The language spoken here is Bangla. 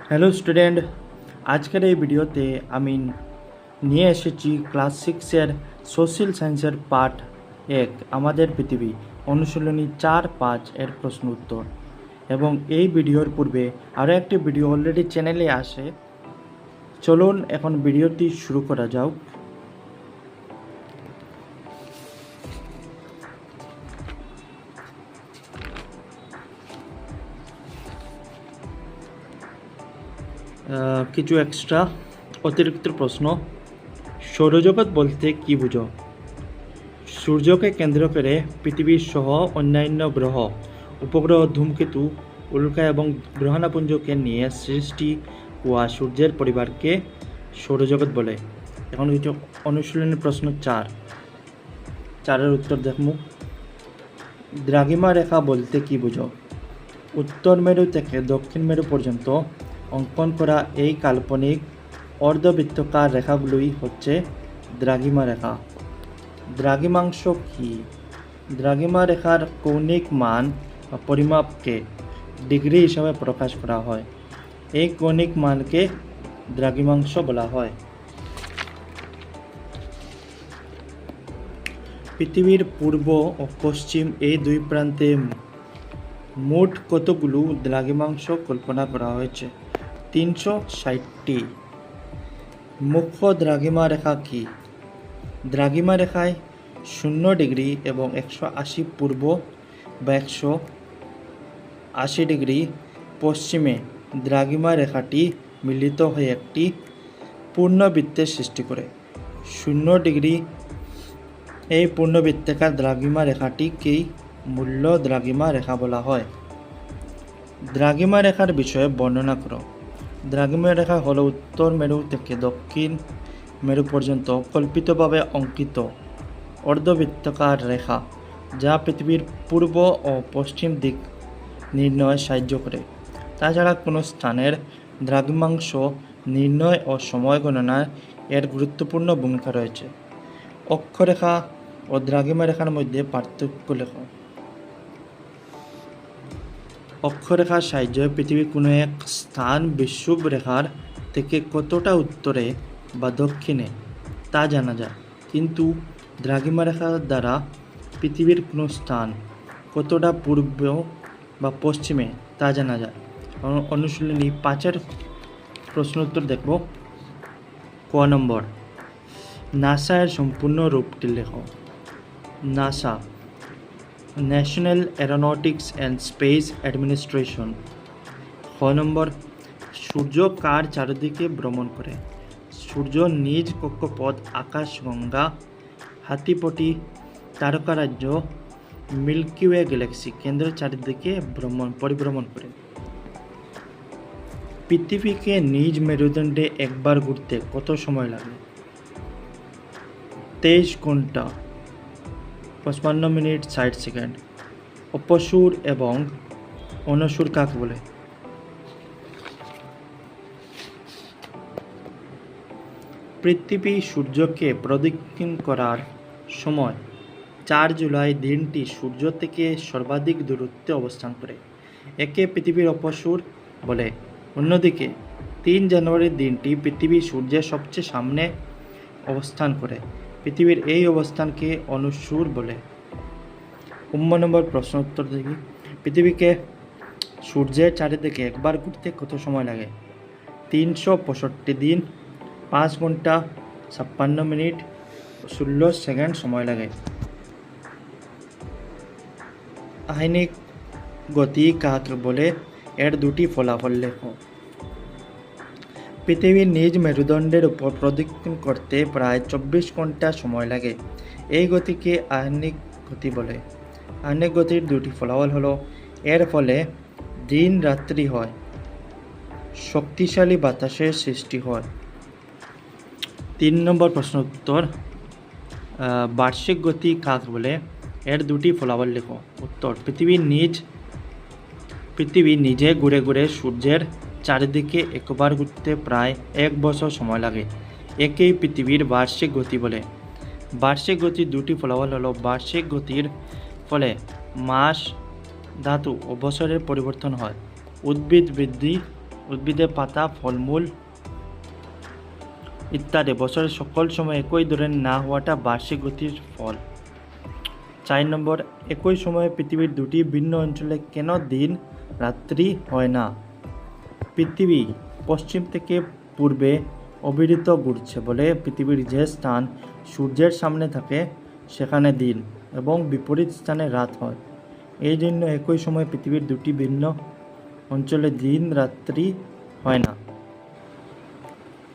হ্যালো স্টুডেন্ট, আজকের এই ভিডিওতে আমি নিয়ে এসেছি ক্লাস 6-এর সোশ্যাল সায়েন্সের পার্ট 1 আমাদের পৃথিবী অনুশীলনী 4-5 এর প্রশ্ন উত্তর। এবং এই ভিডিওর পূর্বে আরও একটি ভিডিও অলরেডি চ্যানেলে আসে। চলুন এখন ভিডিওটি শুরু করা যাক। কিছু এক্সট্রা অতিরিক্ত প্রশ্ন। সৌরজগৎ বলতে কী বুঝো? সূর্যকে কেন্দ্র করে পৃথিবী সহ অন্যান্য গ্রহ, উপগ্রহ, ধূমকেতু, উল্কা এবং গ্রহাণুপুঞ্জকে নিয়ে সৃষ্টি হওয়া সূর্যের পরিবারকে সৌরজগৎ বলে। এখন কিছু অনুশীলনী প্রশ্ন 4-এর উত্তর দেখব। দ্রাঘিমা রেখা বলতে কী বুঝো? উত্তর মেরু থেকে দক্ষিণ মেরু পর্যন্ত অঙ্কন করা এই কাল্পনিক অর্ধবৃত্তাকার রেখাগুলোই হচ্ছে দ্রাঘিমা রেখা। দ্রাঘিমাংশ কি? দ্রাঘিমা রেখার কৌণিক মান বা পরিমাপকে ডিগ্রি হিসাবে প্রকাশ করা হয়। এই কৌণিক মানকে দ্রাঘিমাংশ বলা হয়। পৃথিবীর পূর্ব ও পশ্চিম এই দুই প্রান্তে মোট কতগুলো দ্রাঘিমাংশ কল্পনা করা হয়েছে? 360টি। মুখ্য দ্রাঘিমা রেখা কি? দ্রাঘিমা রেখায় 0 ডিগ্রি এবং 180 পূর্ব বা 180 ডিগ্রি পশ্চিমে দ্রাঘিমা রেখাটি মিলিত হয়ে একটি পূর্ণবৃত্তের সৃষ্টি করে। 0 ডিগ্রি এই পূর্ণবৃত্তাকার দ্রাঘিমা রেখাটিকেই মূল দ্রাঘিমা রেখা বলা হয়। দ্রাঘিমা রেখার বিষয়ে বর্ণনা করো। দ্রাঘিমা রেখা হলো উত্তর মেরু থেকে দক্ষিণ মেরু পর্যন্ত কল্পিতভাবে অঙ্কিত অর্ধবৃত্তাকার রেখা, যা পৃথিবীর পূর্ব ও পশ্চিম দিক নির্ণয়ে সাহায্য করে। তাছাড়া কোনো স্থানের দ্রাঘিমাংশ নির্ণয় ও সময় গণনায় এর গুরুত্বপূর্ণ ভূমিকা রয়েছে। অক্ষরেখা ও দ্রাঘিমা রেখার মধ্যে পার্থক্য লেখ। অক্ষরেখার সাহায্যে পৃথিবীর কোনো এক স্থান বিষুব রেখার থেকে কতটা উত্তরে বা দক্ষিণে তা জানা যায়, কিন্তু দ্রাঘিমা রেখার দ্বারা পৃথিবীর কোনো স্থান কতটা পূর্ব বা পশ্চিমে তা জানা যায়। অনুশীলনী 5-এর প্রশ্ন উত্তর দেখব। ক নম্বর, নাসা এর সম্পূর্ণ রূপটি লেখ। NASA, national aeronautics and space administration. খ নম্বর, সূর্য কার চারিদিকে ভ্রমণ করে? সূর্য নিজ কক্ষপথ, আকাশগঙ্গা, হাতিপটি, তারকারাজ্য, মিল্কি ওয়ে গ্যালাক্সি কেন্দ্রের চারিদিকে পরিভ্রমণ করে। পৃথিবীকে নিজ মেরুদণ্ডে একবার ঘুরতে কত সময় লাগে? 23 ঘন্টা 55 মিনিট 60 সেকেন্ড। অপসূর এবং অনসূর কাকে বলে? পৃথিবী সূর্যকে প্রদক্ষিণ করার সময় 4 জুলাই দিনটি সূর্য থেকে সর্বাধিক দূরত্বে অবস্থান করে। একে পৃথিবীর অপসূর বলে। অন্যদিকে 3 জানুয়ারি দিনটি পৃথিবী সূর্যের সবচেয়ে সামনে অবস্থান করে। পৃথিবীর এই অবস্থানকে অনুসূর বলে। 9 নম্বর প্রশ্ন উত্তর দেখি। পৃথিবীকে সূর্যের চারিদিকে একবার ঘুরতে কত সময় লাগে? 365 দিন, 5 ঘন্টা 56 মিনিট 16 সেকেন্ড সময় লাগে। আহ্নিক গতি কাকে বলে? এর দুটি ফলাফল লেখো। পৃথিবীর নিজ মেরুদণ্ডের উপর প্রদক্ষিণ করতে প্রায় 24 ঘন্টা সময় লাগে। এই গতিকে আহ্নিক গতি বলে। আহ্নিক গতির দুটি ফলাফল হলো, এর ফলে দিন রাত্রি হয়, শক্তিশালী বাতাসের সৃষ্টি হয়। 3 নম্বর প্রশ্ন উত্তর, বার্ষিক গতি কাকে বলে? এর দুটি ফলাফল লেখো। উত্তর, পৃথিবী নিজে ঘুরে ঘুরে সূর্যের চারিদিকে একবার ঘুরতে প্রায় 1 বছর সময় লাগে। একেই পৃথিবীর বার্ষিক গতি বলে। বার্ষিক গতির দুটি ফলাফল হলো, বার্ষিক গতির ফলে মাস, ধাতু ও বছরের পরিবর্তন হয়। উদ্ভিদ বৃদ্ধি, উদ্ভিদের পাতা, ফলমূল ইত্যাদি। বছরের সকল সময় একই ধরনের না হওয়াটা বার্ষিক গতির ফল। 4 নম্বর, একই সময়ে পৃথিবীর দুটি ভিন্ন অঞ্চলে কেন দিন রাত্রি হয় না? পৃথিবী পশ্চিম থেকে পূর্বে অবিরত ঘুরছে বলে পৃথিবীর যে স্থান সূর্যের সামনে থাকে সেখানে দিন এবং বিপরীত স্থানে রাত হয়। এই জন্য একই সময়ে পৃথিবীর দুটি ভিন্ন অঞ্চলে দিন রাত্রি হয় না।